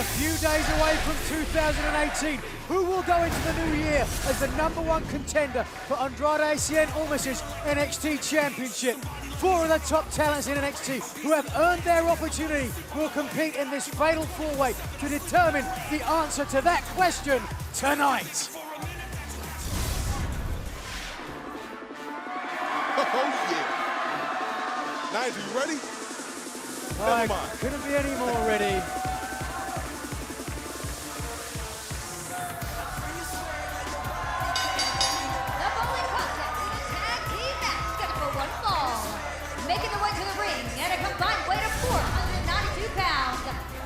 a few days away from 2018. Who will go into the new year as the #1 contender for Andrade Cien Almas' NXT Championship? 4 of the top talents in NXT who have earned their opportunity will compete in this fatal 4-way to determine the answer to that question tonight. Oh, yeah. Nigel, you ready? I couldn't be any more ready. Making their way to the ring at a combined weight of 492 pounds,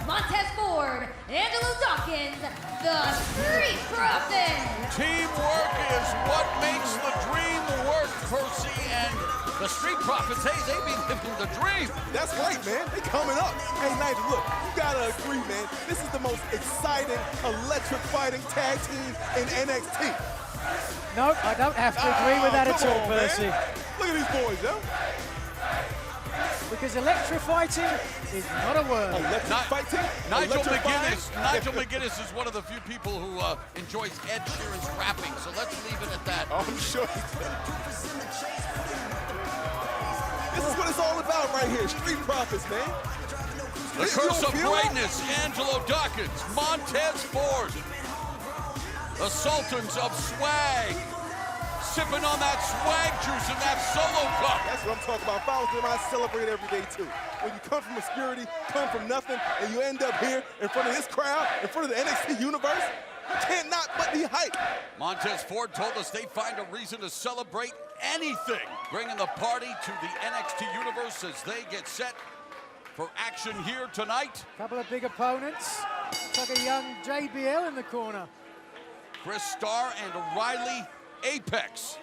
Montez Ford, Angelo Dawkins, the Street Profits. Teamwork is what makes the dream work, Percy, and the Street Profits, hey, they be living the dream. That's right, man. They coming up. Hey, Nigel, look, you gotta agree, man. This is the most exciting, electric-fighting tag team in NXT. No, I don't have to agree with that at all, Percy. Look at these boys, yo. Because electrifying is not a word. Nigel McGuinness is one of the few people who enjoys Ed Sheeran's rapping, so let's leave it at that. Oh, I'm sure he does. This is what it's all about right here, Street Profits, man. The curse of greatness, Angelo Dawkins, Montez Ford, the Sultans of Swag, sipping on that swag juice in that solo cup. That's what I'm talking about. Follow them, I celebrate every day too. When you come from obscurity, come from nothing, and you end up here in front of this crowd, in front of the NXT universe, you can't not but be hyped. Montez Ford told us they'd find a reason to celebrate anything, bringing the party to the NXT universe as they get set for action here tonight. Couple of big opponents. It's like a young JBL in the corner. Chris Starr and Riley Apex.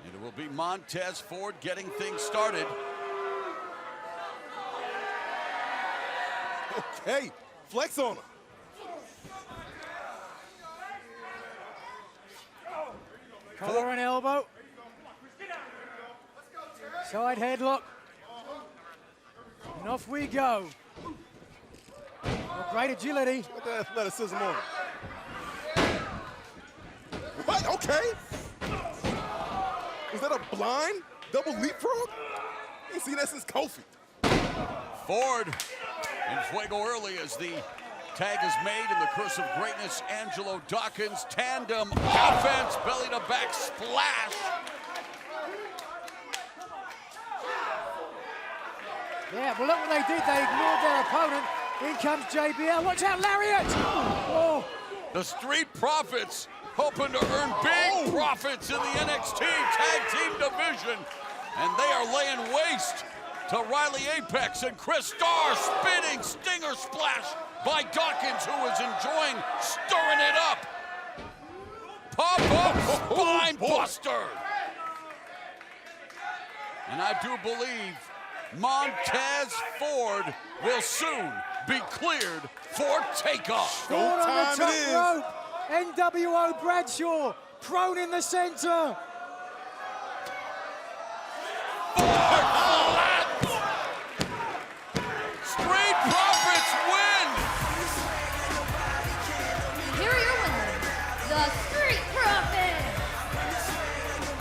And it will be Montez Ford getting things started. Okay, flex on him. Collar and elbow. Side headlock. And off we go. Great agility. Look at that athleticism on him. What? Okay. Is that a blind double leapfrog? I ain't seen that since Kofi. Ford in fuego early as the tag is made in the curse of greatness. Angelo Dawkins, tandem offense, belly to back splash. Yeah, well, look what they did. They ignored their opponent. In comes JBL. Watch out, lariat! Oh. The Street Profits hoping to earn big profits in the NXT Tag Team division. And they are laying waste to Riley Apex and Chris Starr. Spinning stinger splash by Dawkins, who is enjoying stirring it up. Pop-up spine buster. And I do believe Montez Ford will soon be cleared for takeoff. Ford on the top rope. NWO Bradshaw prone in the center. Street Profits win. Here are your winners, the Street Profits.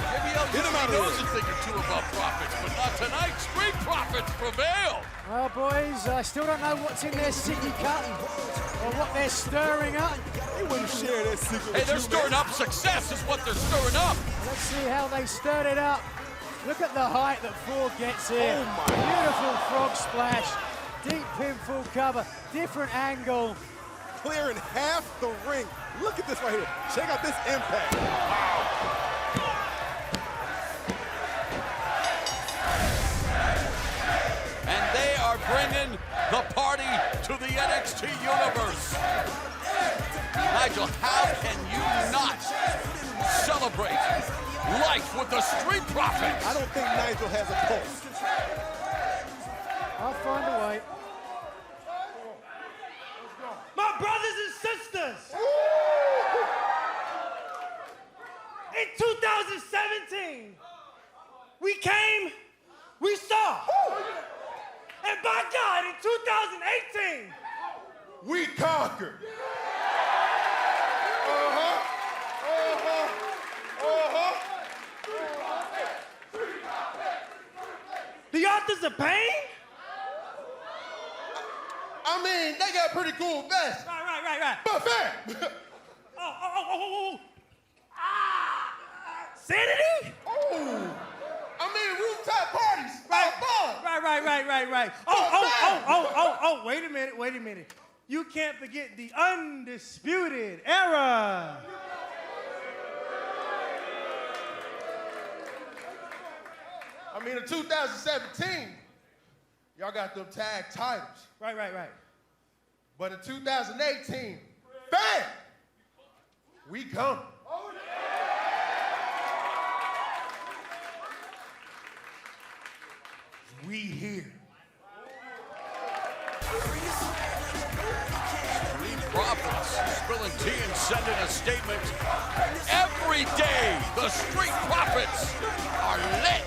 JBL usually knows a thing or two about profits, but not tonight. Street Profits prevail. Well, boys, I still don't know what's in their sicky cut or what they're stirring up. They wouldn't share that secret. Hey, they're stirring up success is what they're stirring up. Let's see how they stirred it up. Look at the height that Ford gets here. Oh my. Beautiful frog splash. Deep pinfall cover. Different angle. Clearing half the ring. Look at this right here. Check out this impact. Wow. And they are bringing the party to the NXT universe. Nigel, how can you not celebrate life with the Street Profits? I don't think Nigel has a pulse. I'll find a way. My brothers and sisters, in 2017, we came we conquer. The authors of pain? I mean, they got pretty cool vests. Right. But fam! Oh. Sanity? Oh! I mean, rooftop parties. Right. Fun. Right. Oh, wait a minute. You can't forget the undisputed era. I mean, in 2017, y'all got them tag titles. Right. But in 2018, bam! We come. We here. Street Profits, spilling tea and sending a statement. Every day, the Street Profits are lit.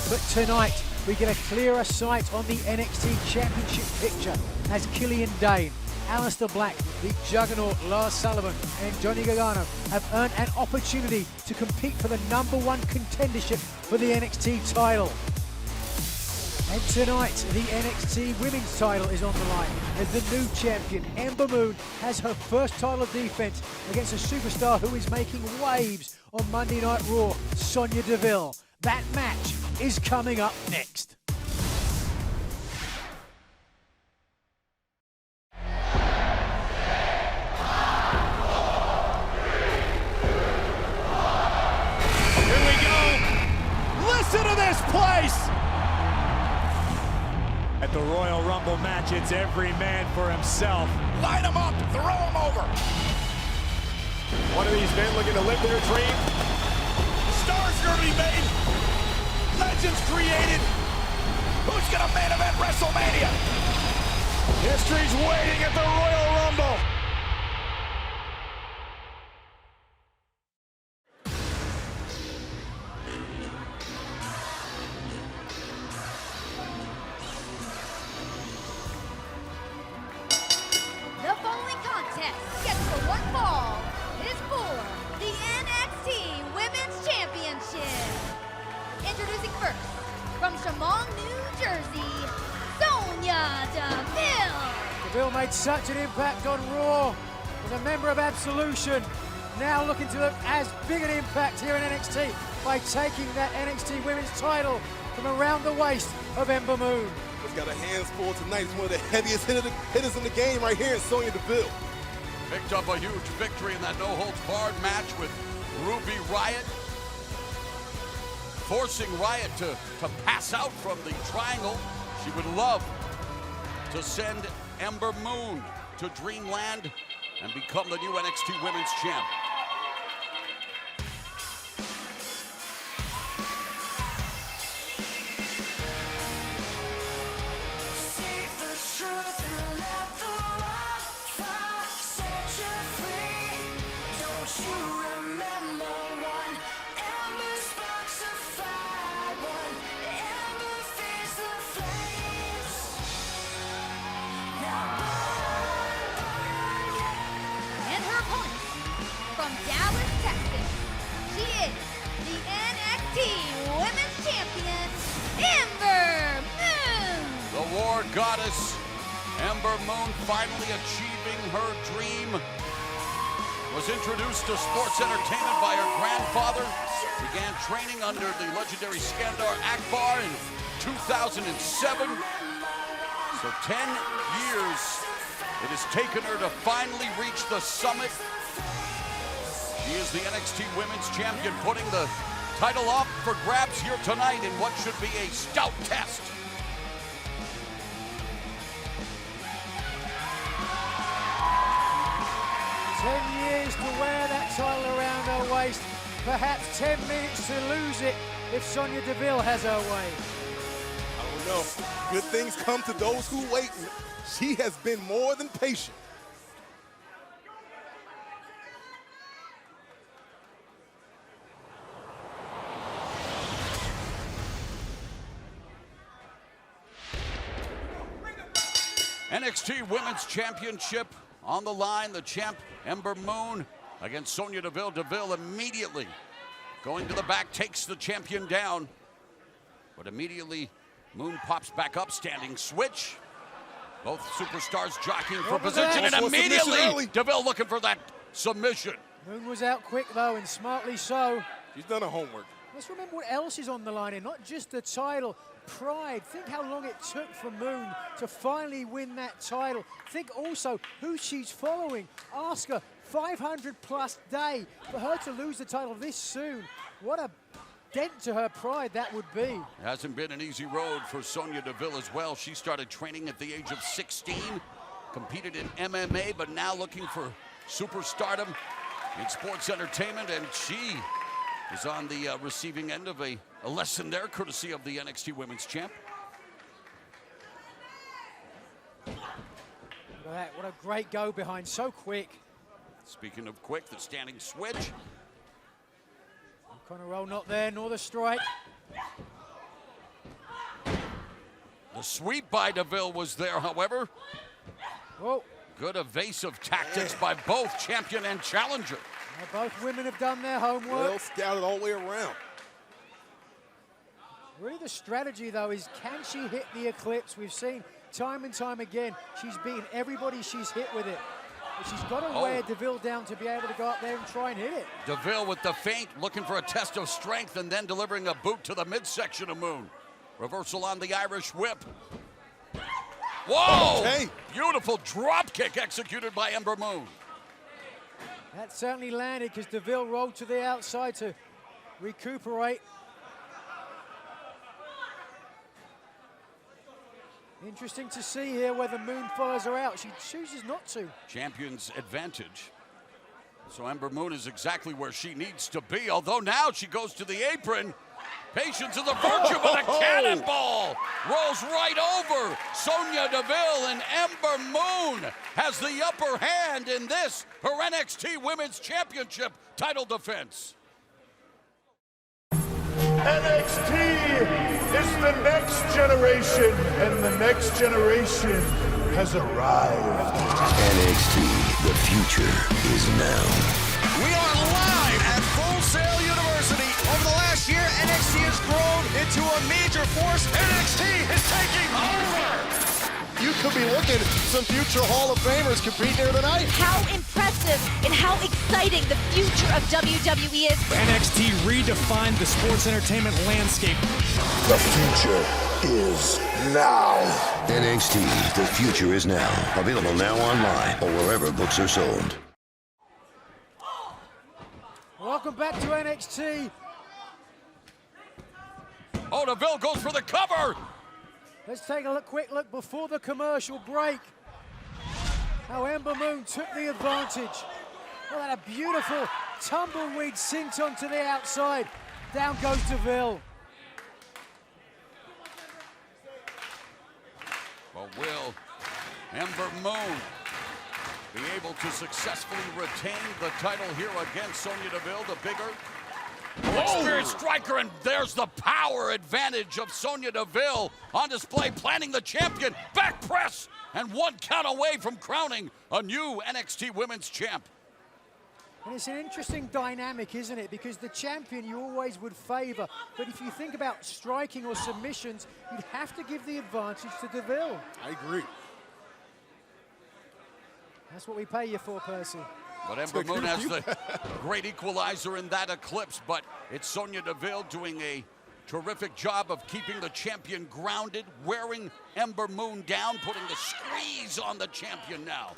But tonight, we get a clearer sight on the NXT Championship picture as Killian Dane, Aleister Black, the Juggernaut Lars Sullivan and Johnny Gargano have earned an opportunity to compete for the #1 contendership for the NXT title. And tonight, the NXT Women's title is on the line as the new champion, Ember Moon, has her first title defense against a superstar who is making waves on Monday Night Raw, Sonya Deville. That match is coming up next. Here we go. Listen to this place. At the Royal Rumble match, it's every man for himself. Line them up, throw them over. One of these men looking to live their dream. Stars are to be made. Legends created. Who's gonna main event WrestleMania? History's waiting at the Royal Rumble. The following contest, scheduled for one fall, is for the NXT Women's Championship. Introducing first, from Chemung, New Jersey, Sonya Deville. Deville made such an impact on Raw as a member of Absolution. Now looking to look as big an impact here in NXT by taking that NXT Women's title from around the waist of Ember Moon. He's got a hands full tonight. He's one of the heaviest hitters in the game right here in Sonya Deville. Picked up a huge victory in that no-holds-barred match with Ruby Riott, forcing Riott to pass out from the triangle. She would love to send Ember Moon to Dreamland and become the new NXT Women's Champ. And her opponent, from Dallas, Texas, she is the NXT Women's Champion, Ember Moon. The War Goddess, Ember Moon, finally achieving her dream. Was introduced to sports entertainment by her grandfather. Began training under the legendary Skandar Akbar in 2007. So 10 years it has taken her to finally reach the summit. She is the NXT Women's Champion, putting the title up for grabs here tonight in what should be a stout test. Years to wear that title around her waist, perhaps 10 minutes to lose it if Sonya Deville has her way. I don't know. Good things come to those who wait. She has been more than patient. NXT Women's Championship on the line. The champ, Ember Moon, against Sonya Deville. Deville immediately going to the back, takes the champion down. But immediately, Moon pops back up, standing switch. Both superstars jockeying for position, and immediately Deville looking for that submission. Moon was out quick, though, and smartly so. She's done her homework. Let's remember what else is on the line here, not just the title. Pride. Think how long it took for Moon to finally win that title. Think also who she's following. Asuka, 500-plus day. For her to lose the title this soon, what a dent to her pride that would be. It hasn't been an easy road for Sonya Deville as well. She started training at the age of 16, competed in MMA, but now looking for superstardom in sports entertainment, and she is on the receiving end of a lesson there, courtesy of the NXT Women's Champ. Look at that, what a great go behind, so quick. Speaking of quick, the standing switch. Corner roll not there, nor the strike. The sweep by Deville was there, however. Whoa. Good evasive tactics by both champion and challenger. Now both women have done their homework. Well scouted all the way around. Really the strategy, though, is can she hit the Eclipse? We've seen time and time again, she's beaten everybody she's hit with it. But she's got to wear Deville down to be able to go up there and try and hit it. Deville with the feint, looking for a test of strength, and then delivering a boot to the midsection of Moon. Reversal on the Irish whip. Whoa! Okay. Beautiful drop kick executed by Ember Moon. That certainly landed because Deville rolled to the outside to recuperate. Interesting to see here whether Moon follows her out. She chooses not to. Champion's advantage. So Ember Moon is exactly where she needs to be, although now she goes to the apron. Patience is a virtue, but a cannonball rolls right over Sonya Deville, and Ember Moon has the upper hand in this, her NXT Women's Championship title defense. NXT is the next generation, and the next generation has arrived. NXT, the future is now. We are live at Full Sail University. Over the last year, NXT has grown into a major force. NXT is taking over. You could be looking at some future Hall of Famers compete here tonight. How impressive and how exciting the future of WWE is. NXT redefined the sports entertainment landscape. The future is now. NXT, the future is now. Available now online or wherever books are sold. Welcome back to NXT. Oh, Deville goes for the cover. Let's take a quick look before the commercial break. How Ember Moon took the advantage. Oh, that a beautiful tumbleweed senton to the outside. Down goes Deville. Well, will Ember Moon be able to successfully retain the title here against Sonya Deville, the bigger, more experienced striker, and there's the power advantage of Sonya Deville on display, planting the champion, back press, and one count away from crowning a new NXT Women's Champ. And it's an interesting dynamic, isn't it? Because the champion you always would favor, but if you think about striking or submissions, you'd have to give the advantage to Deville. I agree. That's what we pay you for, Percy. But Ember Moon has the great equalizer in that Eclipse, but it's Sonya Deville doing a terrific job of keeping the champion grounded, wearing Ember Moon down, putting the squeeze on the champion now.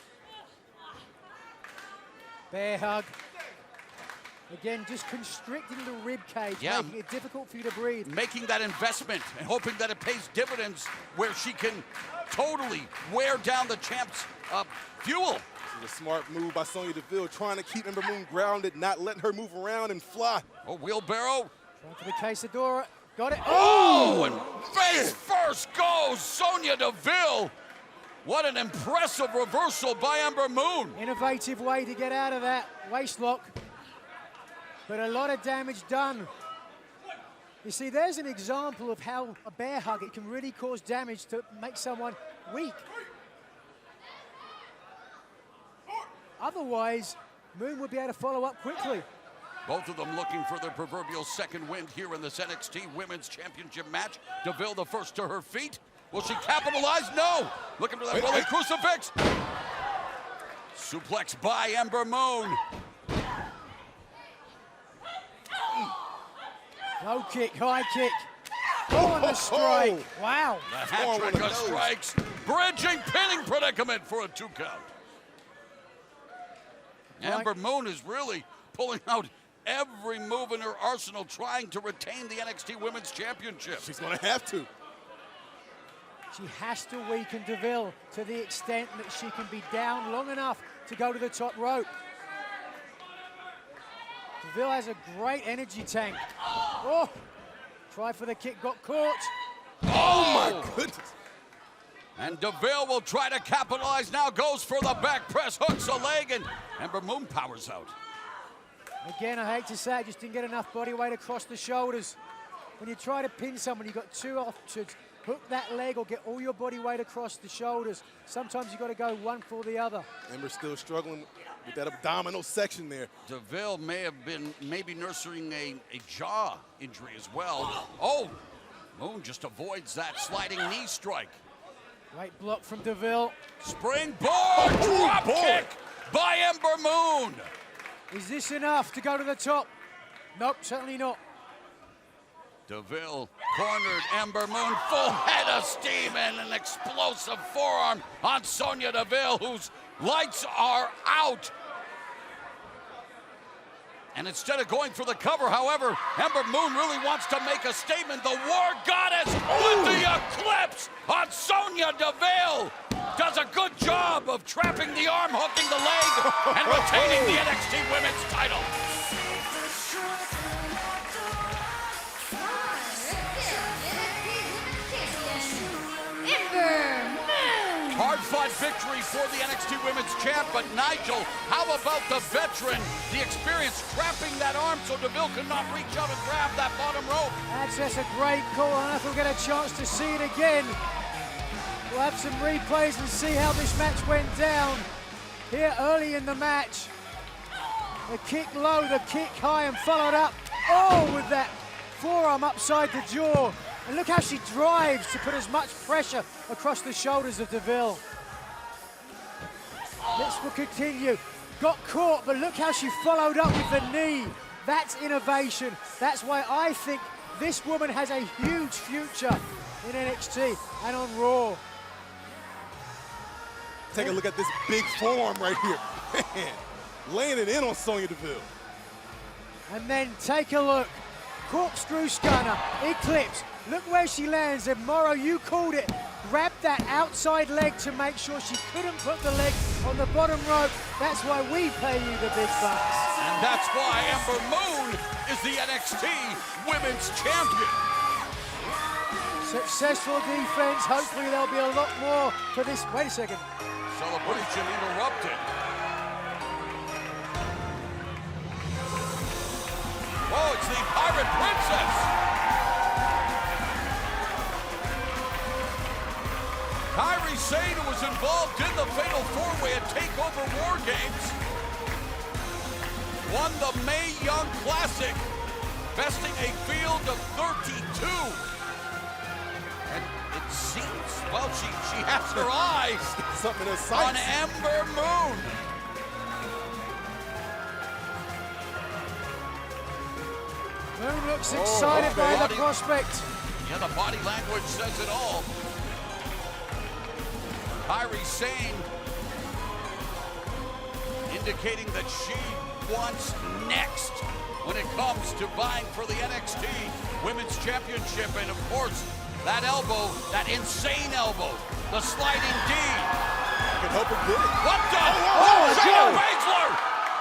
Bear hug. Again, just constricting the rib cage, making it difficult for you to breathe. Making that investment and hoping that it pays dividends where she can totally wear down the champ's fuel. A smart move by Sonya Deville, trying to keep Ember Moon grounded, not letting her move around and fly. Oh, wheelbarrow. Trying for the quesadora. Got it. Oh, and face first goes Sonya Deville. What an impressive reversal by Ember Moon. Innovative way to get out of that waist lock. But a lot of damage done. You see, there's an example of how a bear hug, it can really cause damage to make someone weak. Otherwise, Moon would be able to follow up quickly. Both of them looking for their proverbial second wind here in this NXT Women's Championship match. DeVille the first to her feet. Will she capitalize? No. Looking for that rolling crucifix. Suplex by Ember Moon. Low kick, high kick. Oh, and the strike. Wow. The hat trick of strikes. Bridging, pinning predicament for a 2 count. Ember Moon is really pulling out every move in her arsenal, trying to retain the NXT Women's Championship. She's going to have to. She has to weaken DeVille to the extent that she can be down long enough to go to the top rope. DeVille has a great energy tank. Oh, tried for the kick, got caught. Oh my goodness. And DeVille will try to capitalize now, goes for the back press, hooks a leg, and Ember Moon powers out. Again, I hate to say it, just didn't get enough body weight across the shoulders. When you try to pin someone, you've got 2 options. Hook that leg or get all your body weight across the shoulders. Sometimes you've got to go one for the other. Ember's still struggling with that abdominal section there. DeVille may have been maybe nursing a jaw injury as well. Oh, Moon just avoids that sliding knee strike. Great block from DeVille. Springboard drop kick by Ember Moon. Is this enough to go to the top? Nope, certainly not. DeVille cornered Ember Moon, full head of steam, and an explosive forearm on Sonya Deville, whose lights are out. And instead of going for the cover, however, Ember Moon really wants to make a statement. The War Goddess with the eclipse on Sonya Deville. Does a good job of trapping the arm, hooking the leg, and retaining the NXT Women's title. Hard-fought victory for the NXT Women's Champ, but Nigel, how about the veteran, the experience, trapping that arm so DeVille could not reach out and grab that bottom rope? That's a great call. I don't know if we'll get a chance to see it again. We'll have some replays and see how this match went down here early in the match. The kick low, the kick high, and followed up, with that forearm upside the jaw. And look how she drives to put as much pressure across the shoulders of DeVille. This will continue. Got caught, but look how she followed up with the knee. That's innovation. That's why I think this woman has a huge future in NXT and on Raw. Take a look at this big forearm right here. Man, laying it in on Sonya Deville. And then take a look. Corkscrew stunner, eclipse. Look where she lands, and Morrow, you called it. Grab that outside leg to make sure she couldn't put the leg on the bottom rope. That's why we pay you the big bucks. And that's why Ember Moon is the NXT Women's Champion. Successful defense. Hopefully there'll be a lot more for this. Wait a second. Celebration interrupted. Oh, it's the Pirate Princess. Kairi Sane, who was involved in the Fatal 4-Way at TakeOver War Games, won the Mae Young Classic, besting a field of 32. And it seems, well, she has her eyes Something in her on sights. Ember Moon. Moon looks excited by the prospect. Yeah, the body language says it all. Kairi Sane indicating that she wants next when it comes to vying for the NXT Women's Championship. And of course, that elbow, that insane elbow, the sliding D. I can help her get it. What the? Shayna Baszler!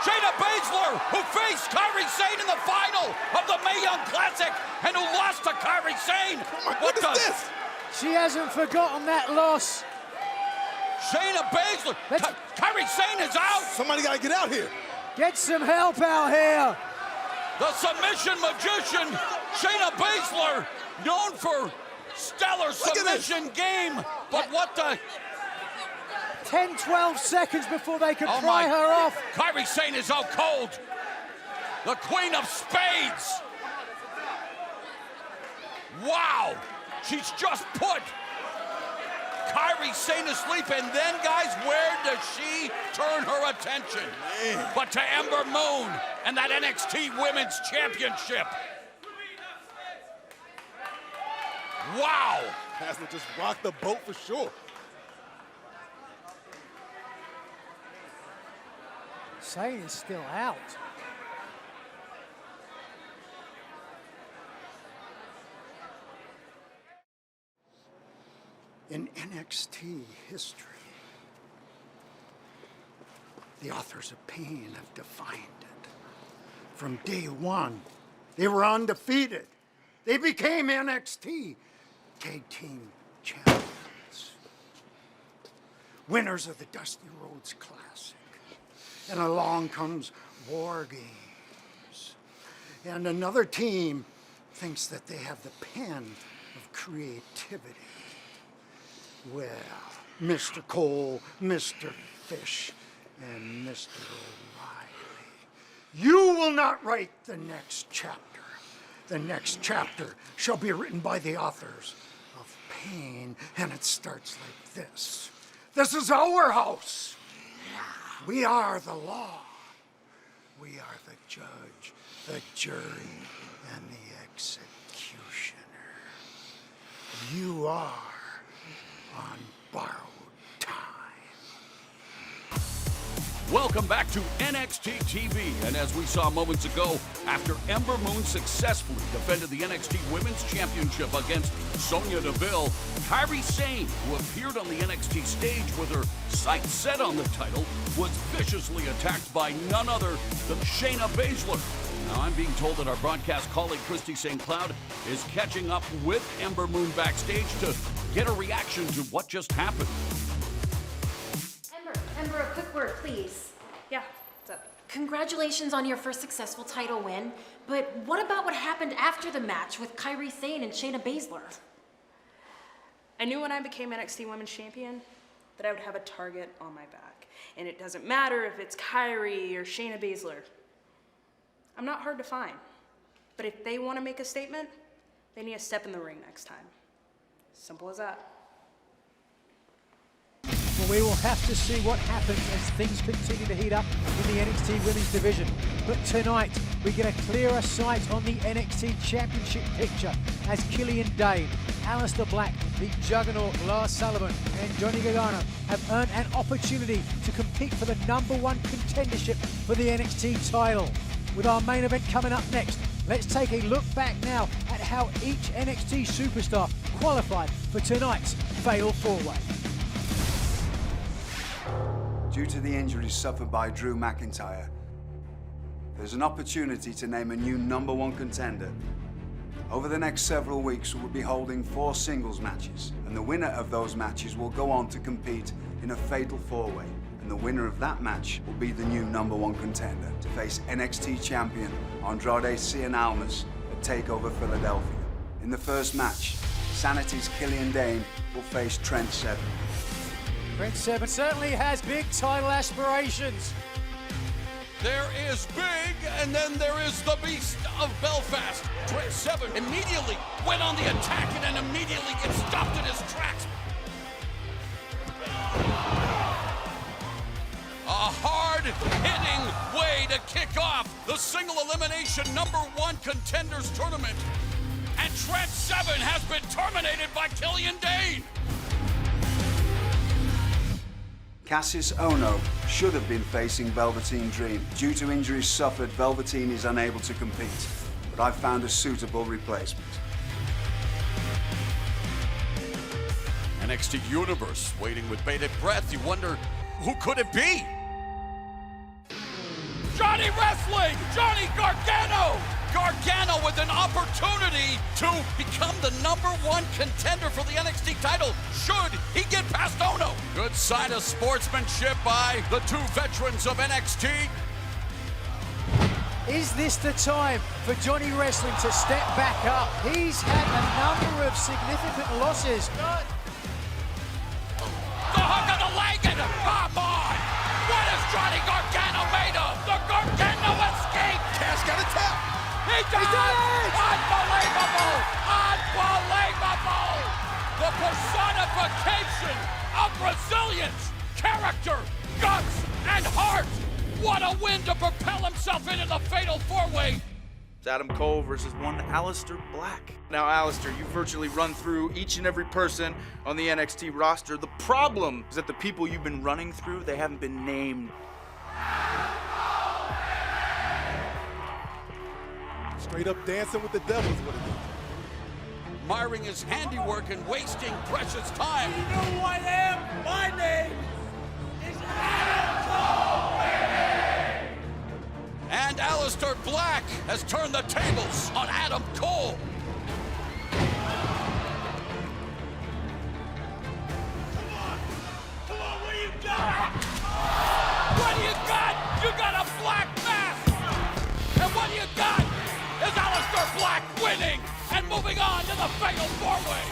Shayna Baszler, who faced Kairi Sane in the final of the Mae Young Classic and who lost to Kairi Sane. What is this? She hasn't forgotten that loss. Shayna Baszler, Kairi Sane is out. Somebody got to get out here. Get some help out here. The submission magician, Shayna Baszler, known for stellar submission game. But what the? 10, 12 seconds before they could Oh pry my. her off. Kairi Sane is out cold. The Queen of Spades. Wow. She's just put Kairi Sane to sleep. And then, guys, where does she turn her attention? But to Ember Moon and that NXT Women's Championship. Wow. Baszler just rocked the boat for sure. Sane is still out. In NXT history, the authors of pain have defined it. From day one, they were undefeated. They became NXT Tag Team Champions. Winners of the Dusty Rhodes Classic. And along comes War Games. And another team thinks that they have the pen of creativity. Well, Mr. Cole, Mr. Fish, and Mr. O'Reilly, you will not write the next chapter. The next chapter shall be written by the authors of pain, and it starts like this. This is our house. We are the law. We are the judge, the jury, and the executioner. You are on borrowed time. Welcome back to NXT TV, and as we saw moments ago, after Ember Moon successfully defended the NXT Women's Championship against Sonya Deville, Kairi Sane, who appeared on the NXT stage with her sights set on the title, was viciously attacked by none other than Shayna Baszler. Now, I'm being told that our broadcast colleague Christy St. Cloud is catching up with Ember Moon backstage to get a reaction to what just happened. Ember, a quick word, please. Yeah, what's up? Congratulations on your first successful title win, but what about what happened after the match with Kairi Sane and Shayna Baszler? I knew when I became NXT Women's Champion that I would have a target on my back. And it doesn't matter if it's Kairi or Shayna Baszler. I'm not hard to find. But if they want to make a statement, they need to step in the ring next time. Simple as that. Well, we will have to see what happens as things continue to heat up in the NXT Women's Division. But tonight, we get a clearer sight on the NXT Championship picture as Killian Dane, Aleister Black, the Juggernaut Lars Sullivan, and Johnny Gargano have earned an opportunity to compete for the #1 contendership for the NXT title. With our main event coming up next, let's take a look back now at how each NXT superstar qualified for tonight's Fatal 4-Way. Due to the injuries suffered by Drew McIntyre, there's an opportunity to name a new #1 contender. Over the next several weeks, we'll be holding 4 singles matches, and the winner of those matches will go on to compete in a Fatal 4-Way. And the winner of that match will be the new #1 contender to face NXT Champion Andrade Cien Almas at TakeOver Philadelphia. In the first match, Sanity's Killian Dane will face Trent Seven. Trent Seven certainly has big title aspirations. There is Big, and then there is the Beast of Belfast. Trent Seven immediately went on the attack and then immediately gets stopped in his tracks. A hard-hitting way to kick off the single elimination #1 contenders tournament. And Trent Seven has been terminated by Killian Dane. Cassius Ohno should have been facing Velveteen Dream. Due to injuries suffered, Velveteen is unable to compete, but I've found a suitable replacement. NXT Universe waiting with bated breath. You wonder, who could it be? Johnny Wrestling! Johnny Gargano! Gargano with an opportunity to become the #1 contender for the NXT title, should he get past Ohno. Good sign of sportsmanship by the 2 veterans of NXT. Is this the time for Johnny Wrestling to step back up? He's had a number of significant losses. The hook on the leg, and He does it! Unbelievable! Unbelievable! The personification of resilience, character, guts, and heart. What a win to propel himself into the fatal four-way. It's Adam Cole versus one Aleister Black. Now, Aleister, you virtually run through each and every person on the NXT roster. The problem is that the people you've been running through, they haven't been named. Straight up dancing with the devil is what it is. Admiring his handiwork and wasting precious time. You know who I am? My name is Adam Cole! And Aleister Black has turned the tables on Adam Cole. Come on, what do you got? What do you got? You got a black mask. And what you got is Aleister Black winning and moving on to the fatal four-way.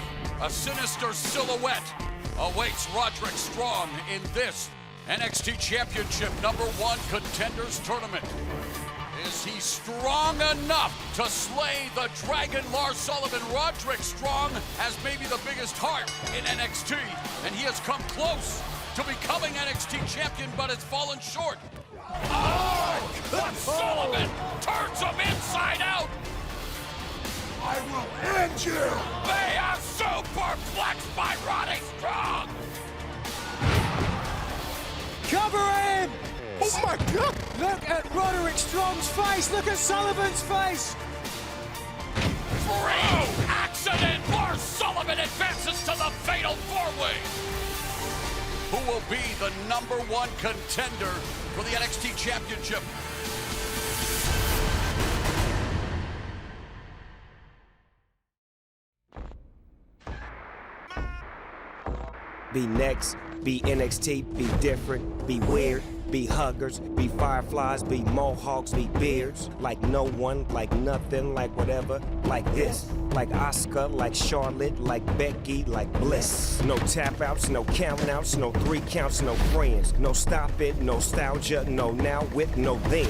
A sinister silhouette awaits Roderick Strong in this NXT Championship #1 Contenders Tournament. Is he strong enough to slay the Dragon Lars Sullivan? Roderick Strong has maybe the biggest heart in NXT, and he has come close to becoming NXT Champion, but has fallen short. Oh! But Sullivan turns him inside out! I will end you! They are superplexed by Roddy Strong! Cover him! Oh my God! Look at Roderick Strong's face. Look at Sullivan's face. Freak accident! Lars Sullivan advances to the fatal four-way. Who will be the #1 contender for the NXT Championship? Be next, be NXT, be different, be weird, be huggers, be fireflies, be mohawks, be beards. Like no one, like nothing, like whatever, like this. Like Asuka, like Charlotte, like Becky, like Bliss. No tap outs, no count outs, no 3 counts, no friends. No stop it, no nostalgia, no now with no then.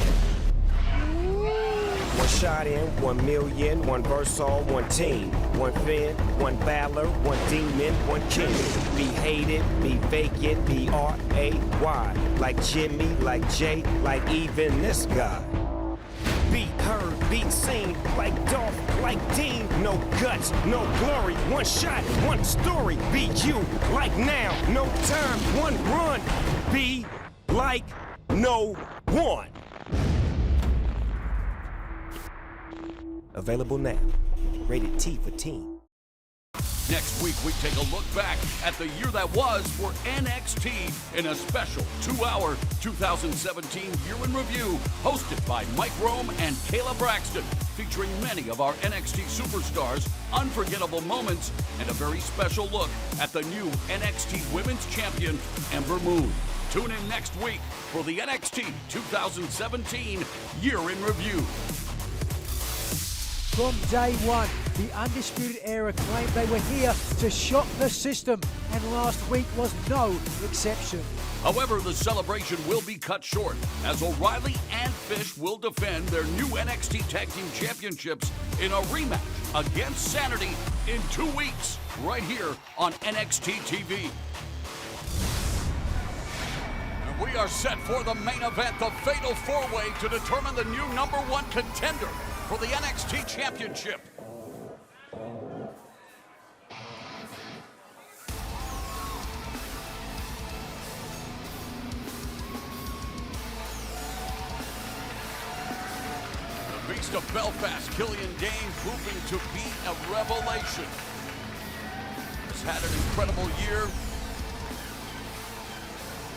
One shot in, 1 million, one verse all, one team. One Finn, one Balor, one demon, one king. Be hated, be vacant, be R-A-Y. Like Jimmy, like Jay, like even this guy. Be heard, be seen, like Dolph, like Dean. No guts, no glory, one shot, one story. Be you, like now, no time, one run. Be like no one. Available now. Rated T for teen. Next week, we take a look back at the year that was for NXT in a special 2-hour 2017 year in review hosted by Mike Rome and Kayla Braxton, featuring many of our NXT superstars, unforgettable moments, and a very special look at the new NXT Women's Champion, Ember Moon. Tune in next week for the NXT 2017 year in review. From day one, the Undisputed Era claimed they were here to shock the system, and last week was no exception. However, the celebration will be cut short, as O'Reilly and Fish will defend their new NXT Tag Team Championships in a rematch against Sanity in 2 weeks, right here on NXT TV. And we are set for the main event, the Fatal 4-Way, to determine the new #1 contender for the NXT Championship. The Beast of Belfast, Killian Dane, proving to be a revelation. Has had an incredible year.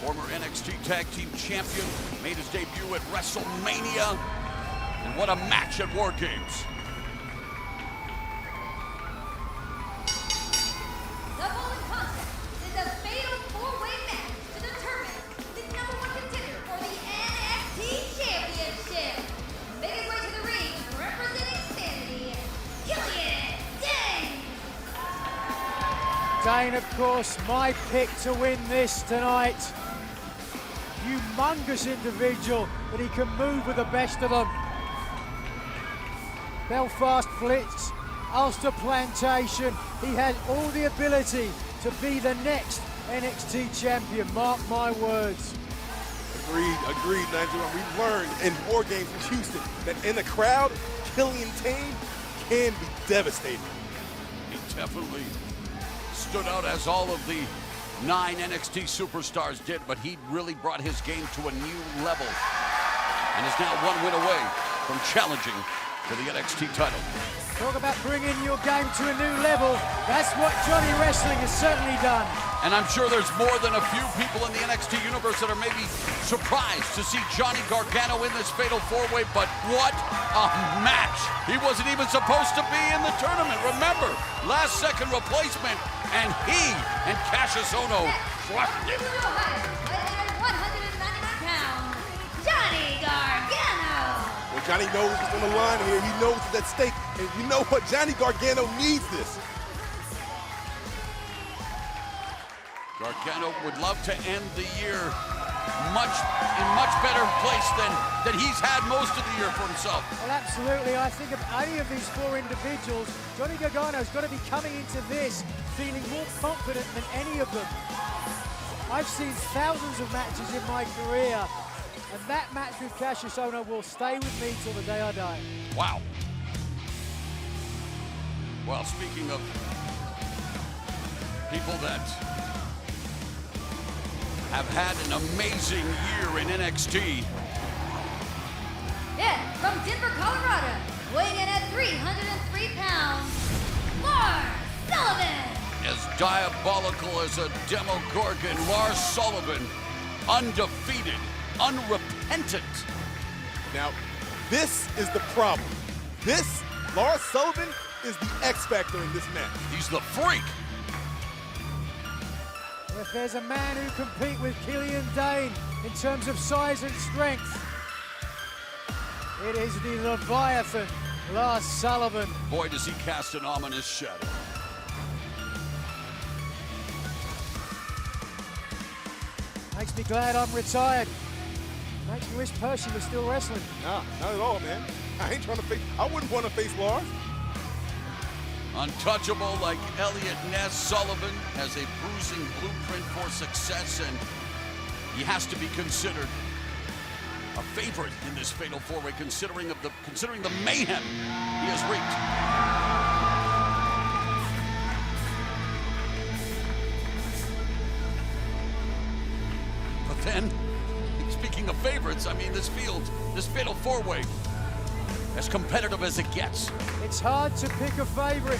Former NXT Tag Team Champion, made his debut at WrestleMania. And what a match at War Games. The following contest is a fatal 4-way match to determine the #1 contender for the NXT Championship. Making his way to the ring, representing Sanity, Killian Dane. Dane, of course, my pick to win this tonight. Humongous individual, but he can move with the best of them. Belfast Blitz, Ulster Plantation. He has all the ability to be the next NXT champion. Mark my words. Agreed, Nigel. And we've learned in War Games in Houston that in the crowd, Killian Dane can be devastating. He definitely stood out as all of the 9 NXT superstars did, but he really brought his game to a new level and is now 1 win away from challenging for the NXT title. Talk about bringing your game to a new level. That's what Johnny Wrestling has certainly done. And I'm sure there's more than a few people in the NXT universe that are maybe surprised to see Johnny Gargano in this fatal 4-way, but what a match! He wasn't even supposed to be in the tournament. Remember, last second replacement, and he and Cassius Ohno crushed it. 199 pounds, Johnny Gargano. Well, Johnny knows what's on the line here. He knows what's at stake. And you know what? Johnny Gargano needs this. Gargano would love to end the year in much better place than he's had most of the year for himself. Well, absolutely. I think of any of these 4 individuals, Johnny Gargano's got to be coming into this feeling more confident than any of them. I've seen thousands of matches in my career, and that match with Cassius Ohno will stay with me till the day I die. Wow. Well, speaking of people that have had an amazing year in NXT. Yeah, from Denver, Colorado, weighing in at 303 pounds, Lars Sullivan. As diabolical as a Demogorgon, Lars Sullivan, undefeated, unrepentant. Now, this is the problem. This, Lars Sullivan, is the X factor in this match. He's the freak. If there's a man who can compete with Killian Dane in terms of size and strength, it is the Leviathan, Lars Sullivan. Boy, does he cast an ominous shadow. Makes me glad I'm retired. Makes me wish Percy was still wrestling. Nah, not at all, man. I wouldn't want to face Lars. Untouchable like Elliot Ness, Sullivan has a bruising blueprint for success, and he has to be considered a favorite in this fatal 4-way, considering the mayhem he has wreaked. But then, speaking of favorites, I mean, this fatal 4-way, as competitive as it gets. It's hard to pick a favorite.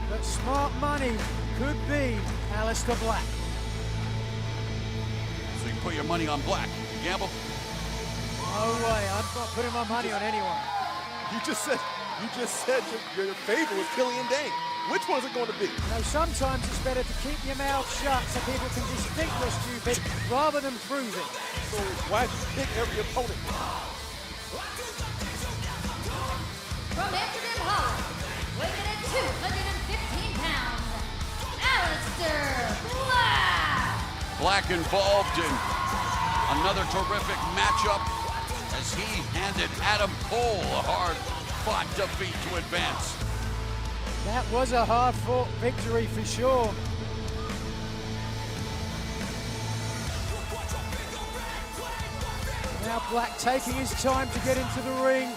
But smart money could be Aleister Black. So you put your money on Black. Gamble? No way, I'm not putting my money on anyone. You just said your favorite was Killian Dane. Which one's it going to be? You know, sometimes it's better to keep your mouth shut so people can just think you're stupid rather than prove it. So why pick every opponent? From Amsterdam, Holland, weighing in at 215 pounds, Aleister Black. Black involved in another terrific matchup as he handed Adam Cole a hard-fought defeat to advance. That was a hard-fought victory for sure. Now Black taking his time to get into the ring.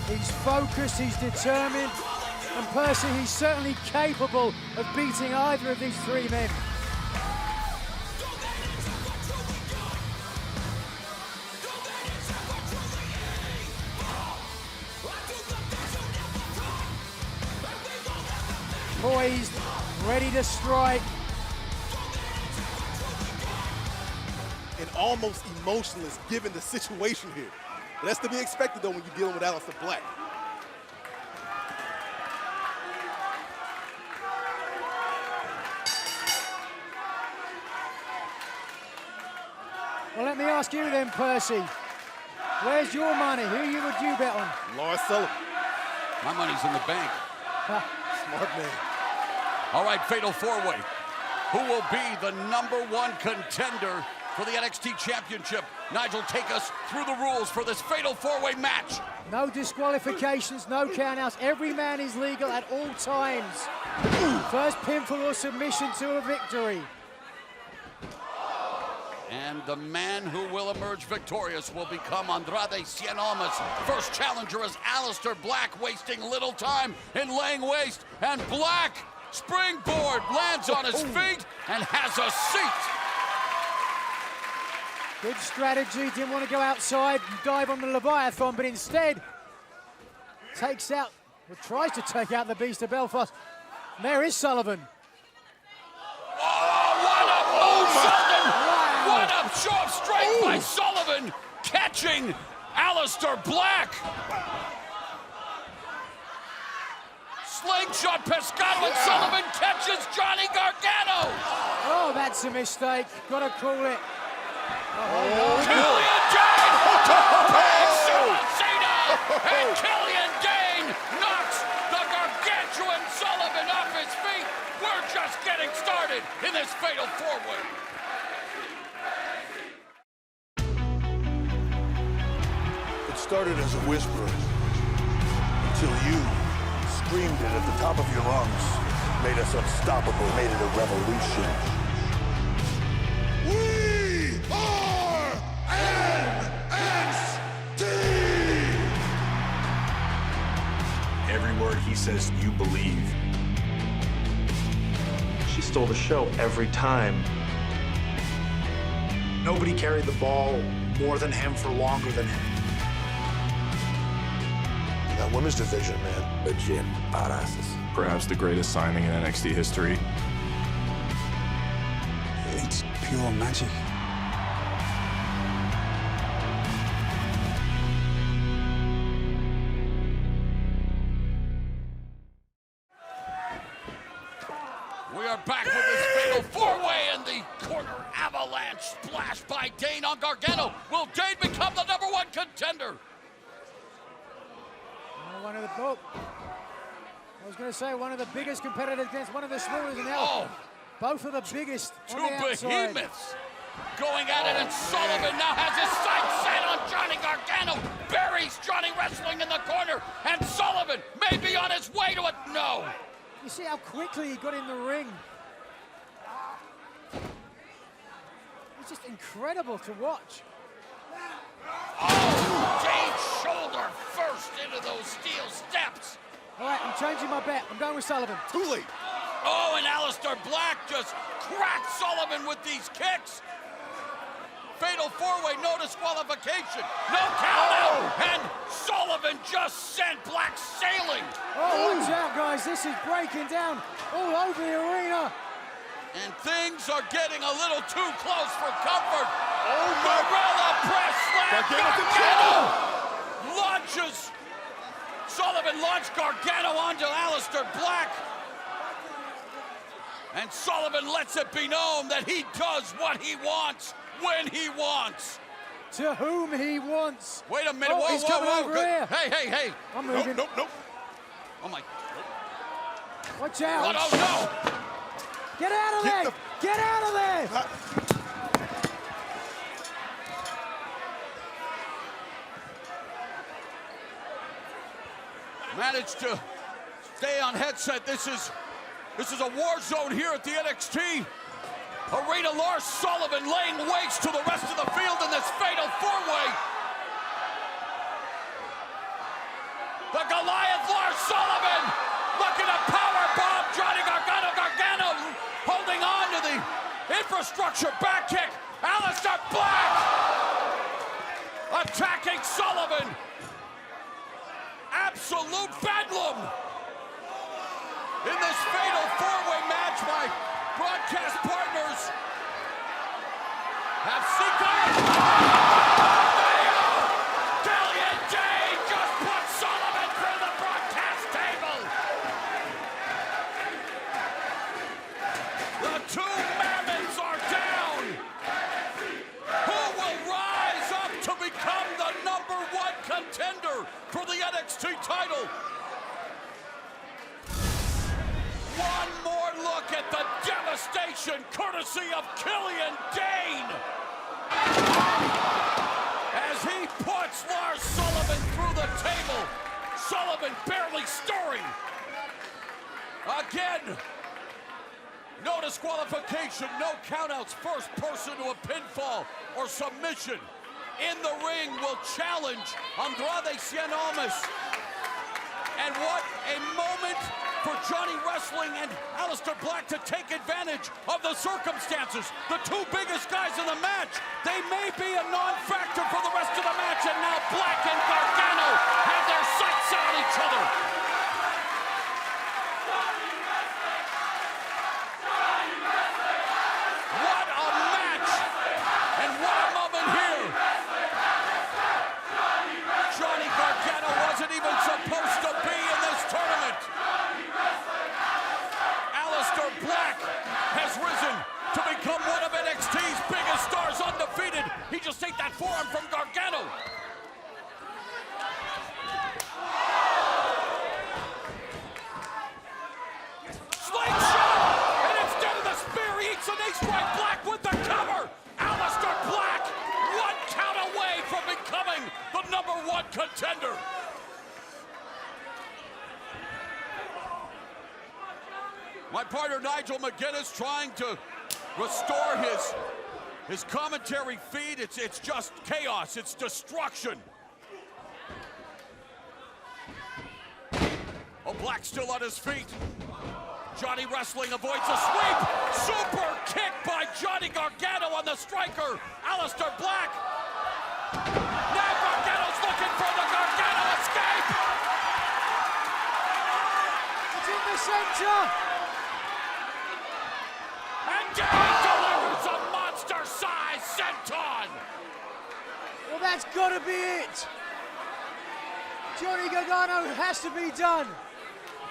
He's focused, he's determined, and Percy, he's certainly capable of beating either of these 3 men. Poised, ready to strike. And almost emotionless given the situation here. But that's to be expected though when you're dealing with Aleister Black. Well, let me ask you then, Percy. Where's your money? Who would you bet on? Lars Sullivan. My money's in the bank. Smart man. All right, fatal 4-way. who will be the #1 contender for the NXT Championship. Nigel, take us through the rules for this fatal four-way match. No disqualifications, no countouts. Every man is legal at all times. First pinfall or submission to a victory. And the man who will emerge victorious will become Andrade Cien Almas. First challenger is Aleister Black, wasting little time in laying waste. And Black, springboard, lands on his feet and has a seat. Good strategy, didn't want to go outside and dive on the Leviathan, but instead takes out, or tries to take out the Beast of Belfast. And there is Sullivan. Oh, what a move, Sullivan! Wow. What a show of strength by Sullivan, catching Aleister Black. Slingshot Pescado, and Sullivan catches Johnny Gargano. Oh, that's a mistake. Gotta call it. Killian Dane! Cena! And Killian Dane knocks the gargantuan Sullivan off his feet. We're just getting started in this fatal four-way. It started as a whisper until you screamed it at the top of your lungs, made us unstoppable, made it a revolution. We are NXT! Every word he says, you believe. She stole the show every time. Nobody carried the ball more than him for longer than him. That women's division, man. Legit badasses. Perhaps the greatest signing in NXT history. It's pure magic. We are back with this fatal four-way in the corner avalanche splash by Dane on Gargano. Will Dane become the #1 contender? One of the I was going to say one of the biggest competitors against one of the smallest in hell. Both of the biggest on Two the outside. behemoths going at it, and Sullivan now has his sights set on Johnny Gargano. Buries Johnny wrestling in the corner, and Sullivan may be on his way to it. No. You see how quickly he got in the ring. It's just incredible to watch. Oh, Dane's shoulder first into those steel steps. All right, I'm changing my bet. I'm going with Sullivan. Too late. Oh, and Aleister Black just cracked Sullivan with these kicks. Fatal four-way, no disqualification, no count out, and Sullivan just sent Black sailing. Oh, watch out, guys. This is breaking down all over the arena. And things are getting a little too close for comfort. Oh, Gorilla press slam. Gargano launches. Sullivan launched Gargano onto Aleister Black. And Sullivan lets it be known that he does what he wants when he wants. To whom he wants. Wait a minute. Oh, whoa, he's whoa, coming whoa. over here. Hey. I'm moving. Nope. Oh, my. Watch out. Oh, no. Get out of there. Get out of there. Managed to stay on headset. This is a war zone here at the NXT Arena. Lars Sullivan laying waste to the rest of the field in this fatal four-way. The Goliath Lars Sullivan looking to powerbomb Johnny Gargano. Gargano holding on to the infrastructure back kick. Aleister Black attacking Sullivan. Absolute bedlam in this fatal four-way match. My broadcast partners have seeked Killian Dane just put Sullivan through the broadcast table. The two mammoths are down. Who will rise up to become the #1 contender for the NXT title? One more look at at the devastation courtesy of Killian Dane. As he puts Lars Sullivan through the table. Sullivan barely stirring. Again. No disqualification, no countouts. First person to a pinfall or submission in the ring will challenge Andrade Cien Almas. And what a moment for Johnny Wrestling and Aleister Black to take advantage of the circumstances. The two biggest guys in the match, they may be a non-factor for the rest of the match, and now Black and Gargano have their sights set on each other. What a match, and what a moment here. Johnny Gargano wasn't even supposed to be in this tournament. Aleister Black has risen to become one of NXT's biggest stars, undefeated. He just ate that forearm from Gargano. Slingshot! And instead of the spear, he eats an ace-strike. Black with the cover. Aleister Black, one count away from becoming the #1 contender. My partner Nigel McGuinness trying to restore his commentary feed. It's just chaos. It's destruction. Oh, Black still on his feet. Johnny Wrestling avoids a sweep. Super kick by Johnny Gargano on the striker, Aleister Black. Now Gargano's looking for the Gargano escape. It's in the center. And Dane delivers a monster-sized senton. Well, that's got to be it. Johnny Gargano has to be done.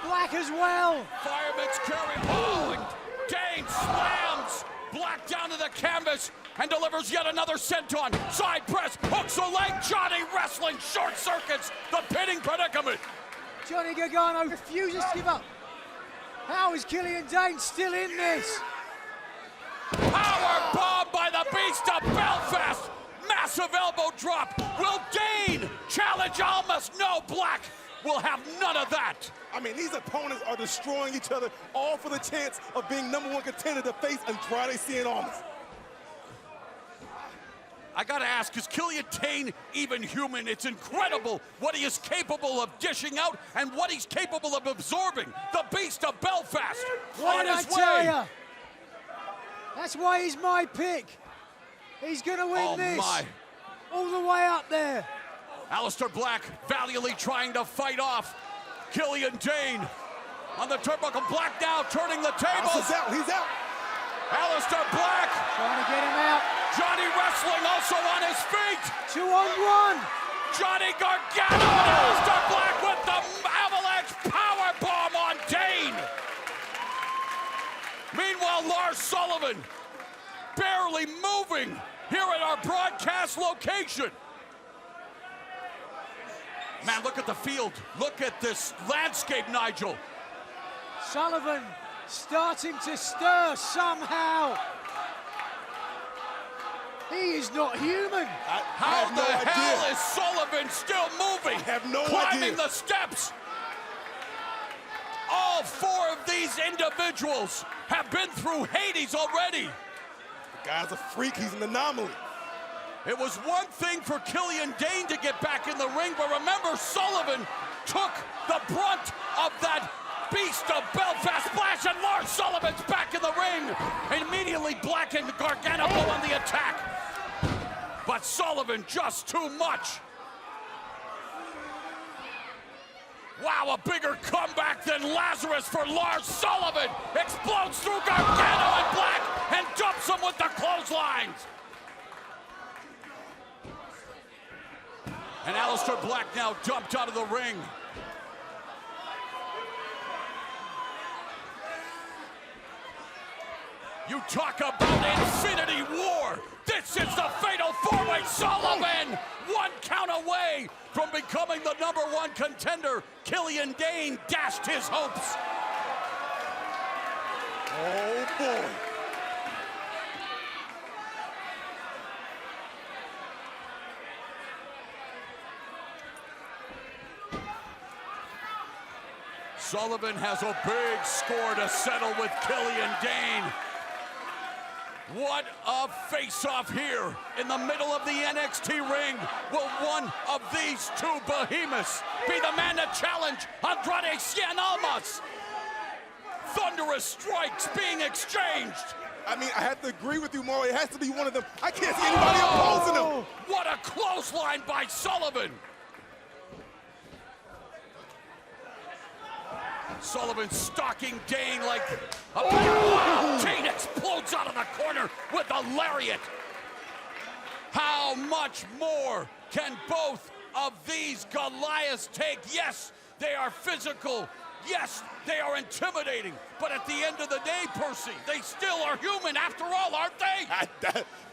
Black as well. Fireman's carry. Oh, and Dane slams Black down to the canvas and delivers yet another senton. Side press, hooks a leg. Johnny Wrestling short circuits the pinning predicament. Johnny Gargano refuses to give up. How is Killian Dane still in this? Power bomb by the Beast of Belfast. Massive elbow drop. Will Dane challenge Almas? No, Black will have none of that. I mean, these opponents are destroying each other, all for the chance of being #1 contender to face Andrade Cien Almas. I gotta ask, is Killian Dane even human? It's incredible what he is capable of dishing out and what he's capable of absorbing. The Beast of Belfast What on did I his tell way. ya? That's why he's my pick. He's gonna win this. My. All the way up there. Aleister Black valiantly trying to fight off Killian Dane on the turnbuckle. Black now turning the tables. He's out. He's out. Aleister Black trying to get him out. Johnny Wrestling also on his feet. 2-on-1. Johnny Gargano and Aleister Black with the avalanche power bomb on Dane. Meanwhile, Lars Sullivan barely moving here at our broadcast location. Man, look at the field. Look at this landscape, Nigel. Sullivan starting to stir somehow. He is not human. How the hell is Sullivan still moving? I have no Climbing idea. the steps. All four of these individuals have been through Hades already. The guy's a freak. He's an anomaly. It was one thing for Killian Dane to get back in the ring, but remember, Sullivan took the brunt of that Beast of Belfast splash, and Lars Sullivan's back in the ring. Immediately Black and Gargano go on the attack. But Sullivan just too much. Wow, a bigger comeback than Lazarus for Lars Sullivan. Explodes through Gargano and Black and dumps him with the clotheslines. And Aleister Black now dumped out of the ring. You talk about Infinity War. This is the fatal four-way. Sullivan, one count away from becoming the #1 contender. Killian Dane dashed his hopes. Oh, boy. Sullivan has a big score to settle with Killian Dane. What a face-off here in the middle of the NXT ring. Will one of these two behemoths be the man to challenge Andrade Cien Almas? Thunderous strikes being exchanged. I mean, I have to agree with you, Maury. It has to be one of them. I can't see anybody opposing him. What a clothesline by Sullivan. Sullivan stalking Dane like a wow! Dane explodes out of the corner with a lariat. How much more can both of these Goliaths take? Yes, they are physical. Yes, they are intimidating. But at the end of the day, Percy, they still are human after all, aren't they?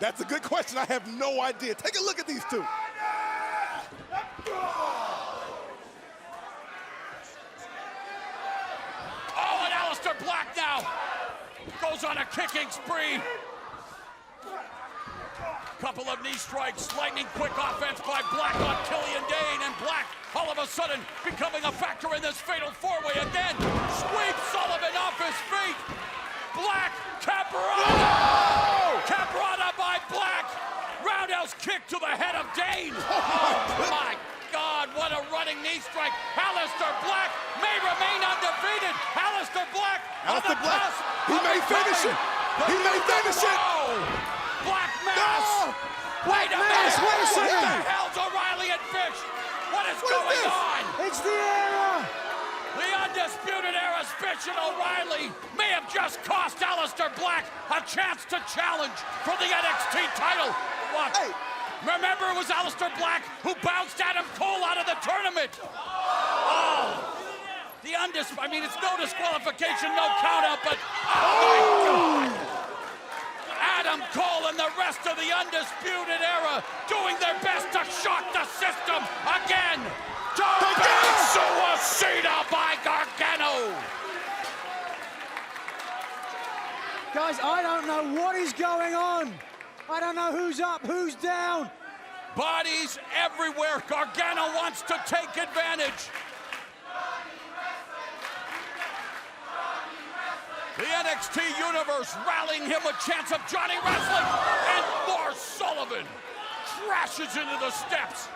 That's a good question. I have no idea. Take a look at these two. Black now goes on a kicking spree. Couple of knee strikes, lightning quick offense by Black on Killian Dane, and Black all of a sudden becoming a factor in this fatal four-way again. Sweeps Sullivan off his feet. Black, Cabrera! Cabrera by Black. Roundhouse kick to the head of Dane. Oh my God, what a running knee strike. Aleister Black may remain undefeated. Aleister Black. Aleister Black. He may finish it. He may finish it. Black Mass. No. Wait a minute. What the hell's O'Reilly and Fish? What is going on? It's the era. The Undisputed Era's Fish and O'Reilly may have just cost Aleister Black a chance to challenge for the NXT title. What? Hey. Remember, it was Aleister Black who bounced Adam Cole out of the tournament. Oh, I mean, it's no disqualification, no count out, but oh my God. Adam Cole and the rest of the Undisputed Era doing their best to shock the system again. Big suicida by Gargano. Guys, I don't know what is going on. I don't know who's up, who's down. Bodies everywhere. Gargano wants to take advantage. The NXT Universe rallying him a chance of Johnny Wrestling. And more Sullivan crashes into the steps.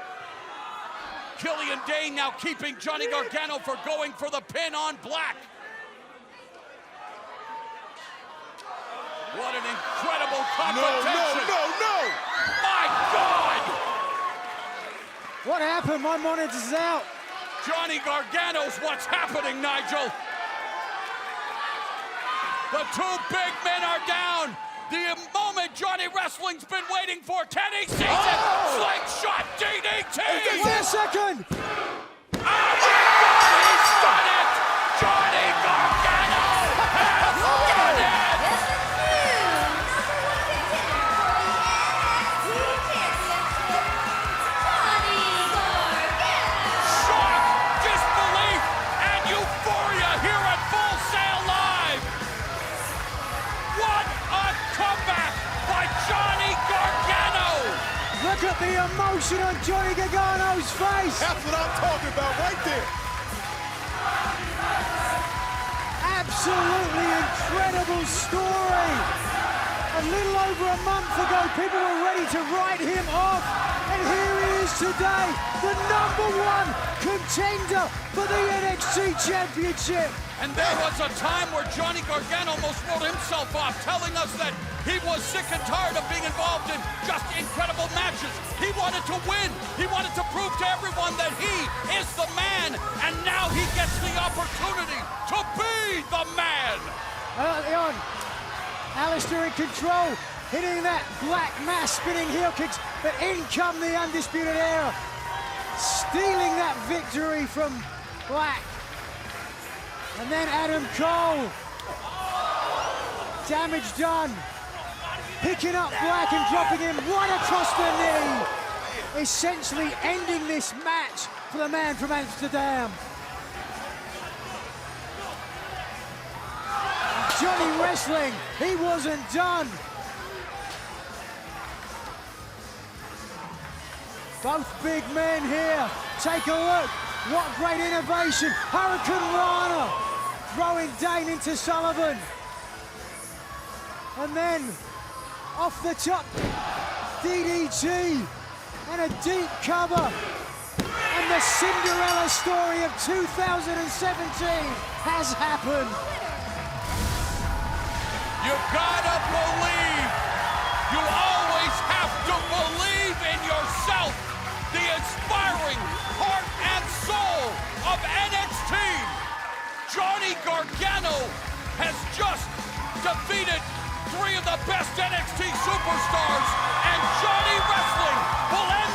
Killian Dane now keeping Johnny Gargano for going for the pin on Black. What an incredible confrontation. No. My God. What happened? My monitor's out. Johnny Gargano's what's happening, Nigel. The two big men are down. The moment Johnny Wrestling's been waiting for. Teddy sees it. Slingshot DDT. Wait a second. Oh my God, he's done it. Johnny Gargano has done it. Shock, disbelief, and euphoria here at Full Sail Live. What a comeback by Johnny Gargano. Look at the emotion on Johnny Gargano's face. That's what I'm talking about right there. Absolutely incredible story. A little over a month ago, people were ready to write him off. And here he is today, the #1 contender for the NXT Championship. And there was a time where Johnny Gargano almost wrote himself off, telling us that he was sick and tired of being involved in just incredible matches. He wanted to win. He wanted to prove to everyone that he is the man. And now he gets the opportunity to be the man. Early on, Aleister in control, hitting that Black Mass spinning heel kicks, but in come the Undisputed Era, stealing that victory from Black. And then Adam Cole, damage done, picking up Black and dropping him right across the knee, essentially ending this match for the man from Amsterdam. Johnny Wrestling, he wasn't done. Both big men here. Take a look. What great innovation. Hurricane Rana throwing Dane into Sullivan. And then off the top, DDT and a deep cover. And the Cinderella story of 2017 has happened. You gotta believe. You always have to believe in yourself. The inspiring heart and soul of NXT. Johnny Gargano has just defeated 3 of the best NXT superstars, and Johnny Wrestling will end